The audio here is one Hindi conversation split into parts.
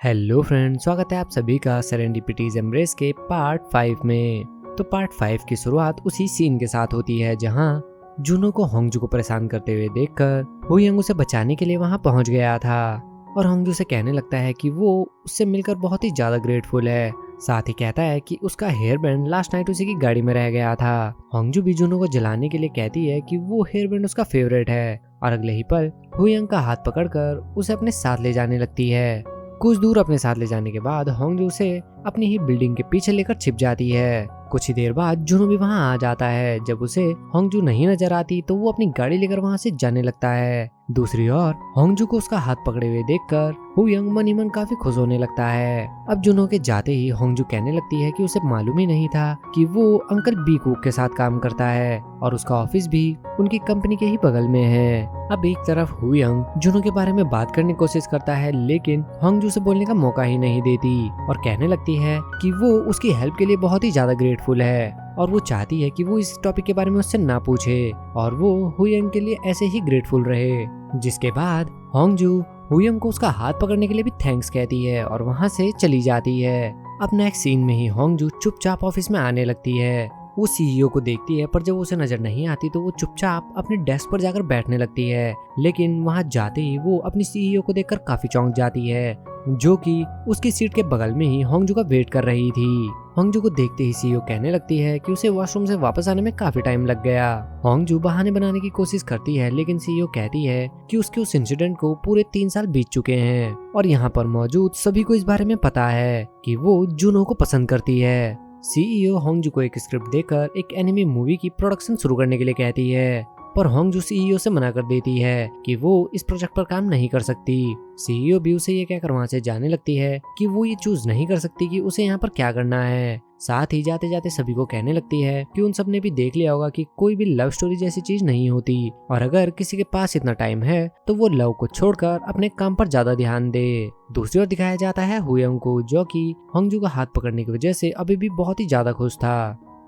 हेलो फ्रेंड, स्वागत है आप सभी का सेरेंडिपिटीज एम्ब्रेस के पार्ट 5 में। तो पार्ट 5 की शुरुआत उसी सीन के साथ होती है जहां जुनो को होंगजू को परेशान करते हुए देखकर हुयंग उसे बचाने के लिए वहां पहुंच गया था और होंगजू से कहने लगता है कि वो उससे मिलकर बहुत ही ज्यादा ग्रेटफुल है। साथ ही कहता है कि उसका हेयर बैंड लास्ट नाइट उसी की गाड़ी में रह गया था। होंगजू भी जुनो को जलाने के लिए कहती है कि वो हेयर बैंड उसका फेवरेट है और अगले ही पल हुयंग का हाथ पकड़कर उसे अपने साथ ले जाने लगती है। कुछ दूर अपने साथ ले जाने के बाद होंगजू उसे अपनी ही बिल्डिंग के पीछे लेकर छिप जाती है। कुछ ही देर बाद जुनो भी वहां आ जाता है। जब उसे होंगजू नहीं नजर आती तो वो अपनी गाड़ी लेकर वहां से जाने लगता है। दूसरी ओर होंगजू को उसका हाथ पकड़े हुए देखकर हुयंग मन ही मन काफी खुश होने लगता है। अब जुनो के जाते ही होंगजू कहने लगती है कि उसे मालूम ही नहीं था कि वो अंकल बीकूक के साथ काम करता है और उसका ऑफिस भी उनकी कंपनी के ही बगल में है। अब एक तरफ हुयंग जुनो के बारे में बात करने की कोशिश करता है लेकिन होंगजू से बोलने का मौका ही नहीं देती और कहने लगती है कि वो उसकी हेल्प के लिए बहुत ही ज्यादा ग्रेटफुल है और वो चाहती है कि वो इस टॉपिक के बारे में उससे ना पूछे और वो हुयंग के लिए ऐसे ही ग्रेटफुल रहे। जिसके बाद होंगजू हुयंग को उसका हाथ पकड़ने के लिए भी थैंक्स कहती है और वहां से चली जाती है। अब नेक्स्ट सीन में ही होंगजू चुपचाप ऑफिस में आने लगती है। वो सीईओ को देखती है पर जब उसे नजर नहीं आती तो वो चुपचाप अपने डेस्क पर जाकर बैठने लगती है। लेकिन वहां जाते ही वो अपनी सीईओ को देखकर काफी चौंक जाती है जो कि उसकी सीट के बगल में ही होंगजू का वेट कर रही थी। होंगजू को देखते ही सीईओ कहने लगती है कि उसे वॉशरूम से वापस आने में काफी टाइम लग गया। होंगजू बहाने बनाने की कोशिश करती है लेकिन सीईओ कहती है कि उसके उस इंसिडेंट को पूरे 3 साल बीत चुके हैं और यहाँ पर मौजूद सभी को इस बारे में पता है कि वो जुनो को पसंद करती है। सीईओ होंगजू को एक स्क्रिप्ट देकर एक एनिमे मूवी की प्रोडक्शन शुरू करने के लिए कहती है पर होंगजू सीईओ से मना कर देती है कि वो इस प्रोजेक्ट पर काम नहीं कर सकती। सीईओ भी उसे ये कहकर वहां से जाने लगती है कि वो ये चूज नहीं कर सकती कि उसे यहाँ पर क्या करना है। साथ ही जाते जाते सभी को कहने लगती है कि उन सब ने भी देख लिया होगा कि कोई भी लव स्टोरी जैसी चीज नहीं होती और अगर किसी के पास इतना टाइम है तो वो लव को छोड़कर अपने काम पर ज्यादा ध्यान दे। दूसरी ओर दिखाया जाता है हुयंग को जो कि होंगजू का हाथ पकड़ने की वजह से अभी भी बहुत ही ज्यादा खुश था।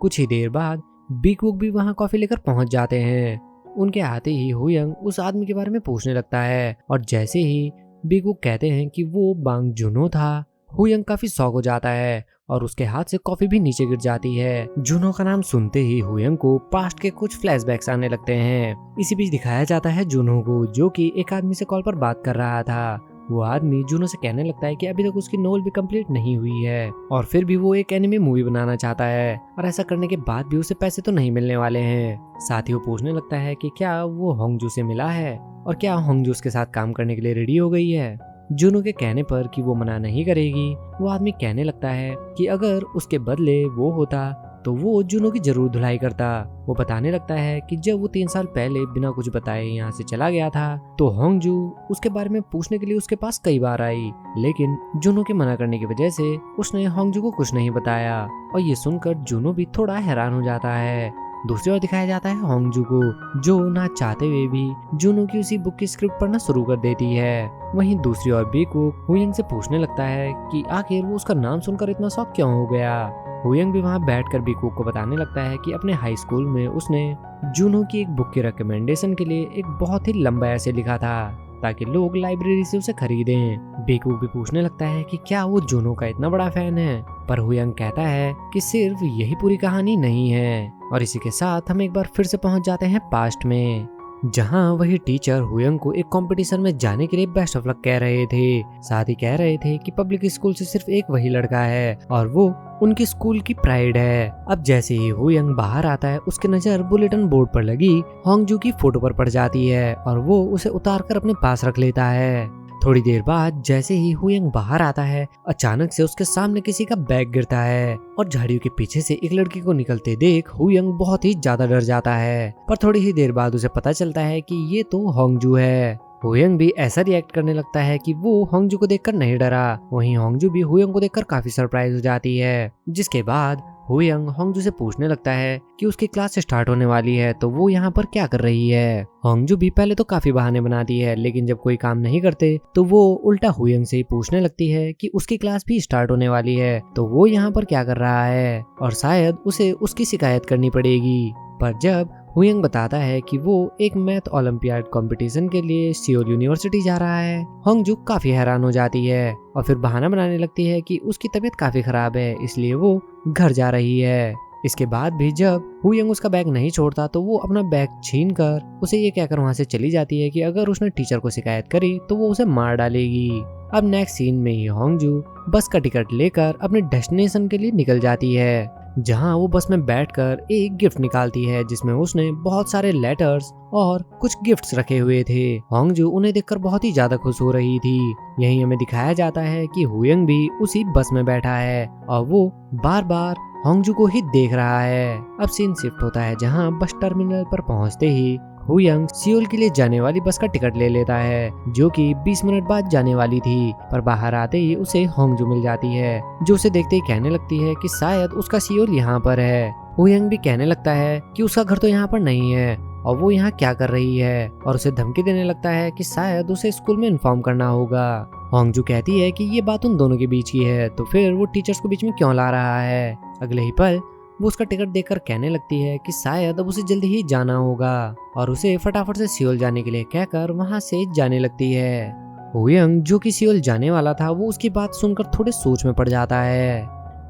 कुछ ही देर बाद बीकवुक भी वहाँ कॉफी लेकर पहुंच जाते हैं। उनके आते ही हुयंग उस आदमी के बारे में पूछने लगता है और जैसे ही बीकवुक कहते हैं कि वो बांग जुनो था हुयंग काफी शॉक हो जाता है और उसके हाथ से कॉफी भी नीचे गिर जाती है। जुनो का नाम सुनते ही हुयंग को पास्ट के कुछ फ्लैशबैक्स आने लगते हैं। इसी बीच दिखाया जाता है जुनो को जो कि एक आदमी से कॉल पर बात कर रहा था। वो आदमी जुनो से कहने लगता है कि अभी तक उसकी नोवेल भी कंप्लीट नहीं हुई है और फिर भी वो एक एनिमे मूवी बनाना चाहता है और ऐसा करने के बाद भी उसे पैसे तो नहीं मिलने वाले हैं। साथ ही वो पूछने लगता है कि क्या वो होंगजू से मिला है और क्या होंगजू उसके साथ काम करने के लिए रेडी हो गई है। जुनो के कहने पर कि वो मना नहीं करेगी, वो आदमी कहने लगता है कि अगर उसके बदले वो होता तो वो जुनो की जरूर धुलाई करता। वो बताने लगता है कि जब वो 3 साल पहले बिना कुछ बताए यहाँ से चला गया था तो होंगजू उसके बारे में पूछने के लिए उसके पास कई बार आई लेकिन जुनो के मना करने की वजह से उसने होंगजू को कुछ नहीं बताया और ये सुनकर जुनो भी थोड़ा हैरान हो जाता है। दूसरी ओर दिखाया जाता है होंगजू को जो ना चाहते हुए भी जुनो की उसी बुक की स्क्रिप्ट पढ़ना शुरू कर देती है। वहीं दूसरी ओर बीकवुक हुयंग से पूछने लगता है कि आखिर वो उसका नाम सुनकर इतना शौक क्यों हो गया। हुयंग भी वहां बैठकर बीकवुक को बताने लगता है कि अपने हाई स्कूल में उसने जुनो की एक बुक की रिकमेंडेशन के लिए एक बहुत ही लंबा ऐसे लिखा था ताकि लोग लाइब्रेरी से उसे खरीदें। बीकवुक भी पूछने लगता है कि क्या वो जुनो का इतना बड़ा फैन है पर हुयंग कहता है कि सिर्फ यही पूरी कहानी नहीं है। और इसी के साथ हम एक बार फिर से पहुंच जाते हैं पास्ट में जहां वही टीचर हुयंग को एक कंपटीशन में जाने के लिए बेस्ट ऑफ लक कह रहे थे। साथ ही कह रहे थे कि पब्लिक स्कूल से सिर्फ एक वही लड़का है और वो उनकी स्कूल की प्राइड है। अब जैसे ही हुयंग बाहर आता है उसकी नजर बुलेटिन बोर्ड पर लगी होंगजू की फोटो पर पड़ जाती है और वो उसे उतार कर अपने पास रख लेता है। थोड़ी देर बाद जैसे ही हुयंग बाहर आता है अचानक से उसके सामने किसी का बैग गिरता है और झाड़ियों के पीछे से एक लड़की को निकलते देख हुयंग बहुत ही ज्यादा डर जाता है पर थोड़ी ही देर बाद उसे पता चलता है कि ये तो होंगजू है। हुयंग भी ऐसा रिएक्ट करने लगता है कि वो होंगजू को देखकर नहीं डरा। वहीं होंगजू भी हुयंग को देखकर काफी सरप्राइज हो जाती है। जिसके बाद हुयंग होंगजू से पूछने लगता है कि उसकी क्लास स्टार्ट होने वाली है तो वो यहाँ पर क्या कर रही है। होंगजू भी पहले तो काफी बहाने बनाती है लेकिन जब कोई काम नहीं करते तो वो उल्टा हुयंग से ही पूछने लगती है कि उसकी क्लास भी स्टार्ट होने वाली है तो वो यहाँ पर क्या कर रहा है और शायद उसे उसकी शिकायत करनी पड़ेगी। पर जब हुयंग बताता है कि वो एक मैथ ओलंपियाड कंपटीशन के लिए सियोल यूनिवर्सिटी जा रहा है। होंगजू काफी हैरान हो जाती है और फिर बहाना बनाने लगती है कि उसकी तबीयत काफी खराब है, इसलिए वो घर जा रही है। इसके बाद भी जब हुयंग उसका बैग नहीं छोड़ता तो वो अपना बैग छीन कर उसे ये कहकर वहाँ से चली जाती है कि अगर उसने टीचर को शिकायत करी तो वो उसे मार डालेगी। अब नेक्स्ट सीन में ही होंगजू बस का टिकट लेकर अपने डेस्टिनेशन के लिए निकल जाती है, जहाँ वो बस में बैठकर एक गिफ्ट निकालती है जिसमें उसने बहुत सारे लेटर्स और कुछ गिफ्ट्स रखे हुए थे। होंगजू उन्हें देखकर बहुत ही ज्यादा खुश हो रही थी। यहीं हमें दिखाया जाता है कि हुयंग भी उसी बस में बैठा है और वो बार बार होंगजू को ही देख रहा है। अब सीन शिफ्ट होता है जहाँ बस टर्मिनल पर पहुँचते ही हुयंग सियोल के लिए जाने वाली बस का टिकट ले लेता है जो कि 20 मिनट बाद जाने वाली थी, पर बाहर आते ही उसे होंगजू मिल जाती है जो उसे देखते ही कहने लगती है कि शायद उसका सियोल यहाँ पर है। हुयंग भी कहने लगता है कि उसका घर तो यहाँ पर नहीं है और वो यहाँ क्या कर रही है और उसे धमकी देने लगता है कि शायद उसे स्कूल में इन्फॉर्म करना होगा। होंगजू कहती है कि ये बात उन दोनों के बीच की है तो फिर वो टीचर्स को बीच में क्यों ला रहा है। अगले ही पल वो उसका टिकट देखकर कहने लगती है कि शायद अब उसे जल्दी ही जाना होगा और उसे फटाफट से सियोल जाने के लिए कहकर वहां से जाने लगती है। हुयंग जो कि सियोल जाने वाला था वो उसकी बात सुनकर थोड़े सोच में पड़ जाता है,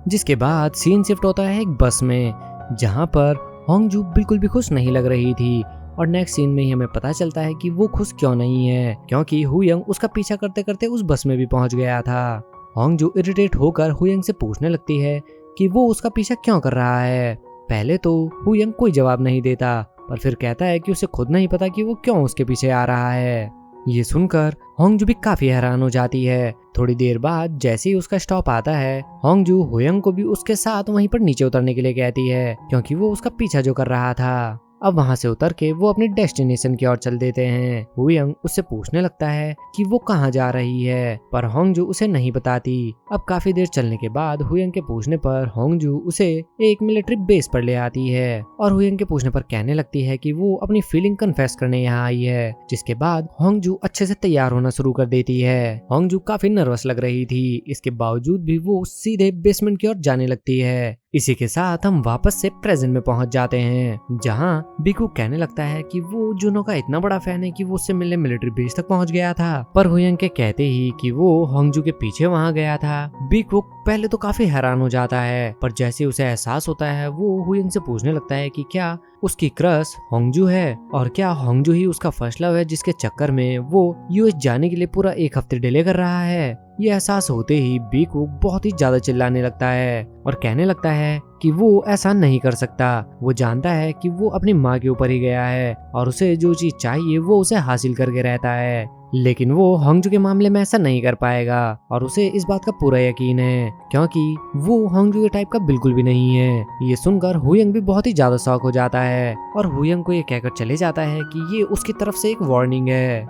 जिसके बाद सीन शिफ्ट होता है एक बस में जहां पर होंगजू बिल्कुल भी खुश नहीं लग रही थी और नेक्स्ट सीन में ही हमें पता चलता है कि वो खुश क्यों नहीं है, क्योंकि हुयंग उसका पीछा करते करते उस बस में भी पहुंच गया था। होंगजू इरिटेट होकर हुयंग से पूछने लगती है कि वो उसका पीछा क्यों कर रहा है। पहले तो हुयंग कोई जवाब नहीं देता पर फिर कहता है कि उसे खुद नहीं पता कि वो क्यों उसके पीछे आ रहा है। ये सुनकर होंगजू भी काफी हैरान हो जाती है। थोड़ी देर बाद जैसे ही उसका स्टॉप आता है होंगजू हुयंग को भी उसके साथ वहीं पर नीचे उतरने के लिए कहती है क्योंकि वो उसका पीछा जो कर रहा था। अब वहां से उतर के वो अपनी डेस्टिनेशन की ओर चल देते हैं। हुयंग उससे पूछने लगता है कि वो कहाँ जा रही है पर होंगजू उसे नहीं बताती। अब काफी देर चलने के बाद हुयंग के पूछने पर होंगजू उसे एक मिलिट्री बेस पर ले आती है और हुयंग के पूछने पर कहने लगती है कि वो अपनी फीलिंग कन्फेस करने यहाँ आई है, जिसके बाद होंगजू अच्छे से तैयार होना शुरू कर देती है। होंगजू काफी नर्वस लग रही थी, इसके बावजूद भी वो सीधे बेसमेंट की ओर जाने लगती है। इसी के साथ हम वापस से प्रेजेंट में पहुंच जाते हैं जहां बिकू कहने लगता है कि वो जुनो का इतना बड़ा फैन है कि वो उससे मिलने मिलिट्री बेस तक पहुंच गया था, पर हुयंग के कहते ही कि वो होंगजू के पीछे वहां गया था। बिकू पहले तो काफी हैरान हो जाता है पर जैसे उसे एहसास होता है वो हुयंग से पूछने लगता है कि क्या उसकी क्रश होंगजू है और क्या होंगजू ही उसका फर्स्ट लव है जिसके चक्कर में वो यूएस जाने के लिए पूरा एक हफ्ते डिले कर रहा है। ये एहसास होते ही बीकू बहुत ही ज्यादा चिल्लाने लगता है और कहने लगता है कि वो ऐसा नहीं कर सकता। वो जानता है कि वो अपनी माँ के ऊपर ही गया है और उसे जो चीज चाहिए वो उसे हासिल करके रहता है, लेकिन वो होंगजू के मामले में ऐसा नहीं कर पाएगा और उसे इस बात का पूरा यकीन है क्योंकि वो होंगजू के टाइप का बिल्कुल भी नहीं है। ये सुनकर हुयंग भी बहुत ही ज्यादा शॉक हो जाता है और हुयंग को ये कहकर चले जाता है कि ये उसकी तरफ से एक वार्निंग है।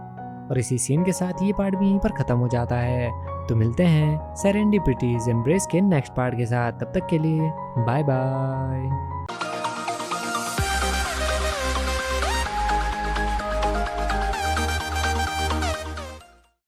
और इसी सीन के साथ ये पार्ट भी यहीं पर खत्म हो जाता है। तो मिलते हैं सेरेंडिपिटीज एम्ब्रेस के नेक्स्ट पार्ट के साथ, तब तक के लिए बाय बाय।